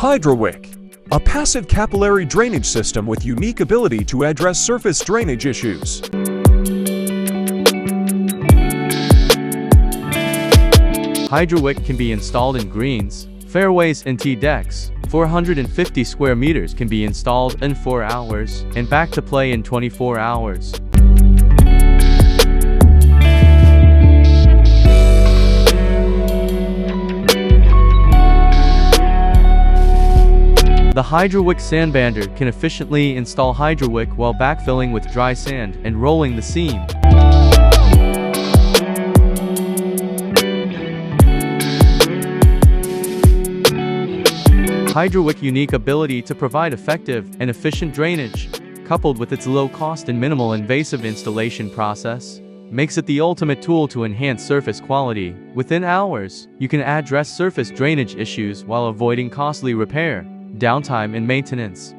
Hydrowick, a passive capillary drainage system with unique ability to address surface drainage issues. Hydrowick can be installed in greens, fairways and tee decks. 450 square meters can be installed in 4 hours, and back to play in 24 hours. The Hydrowick sandbander can efficiently install Hydrowick while backfilling with dry sand and rolling the seam. Hydrowick's unique ability to provide effective and efficient drainage, coupled with its low cost and minimal invasive installation process, makes it the ultimate tool to enhance surface quality. Within hours, you can address surface drainage issues while avoiding costly repair, downtime and maintenance.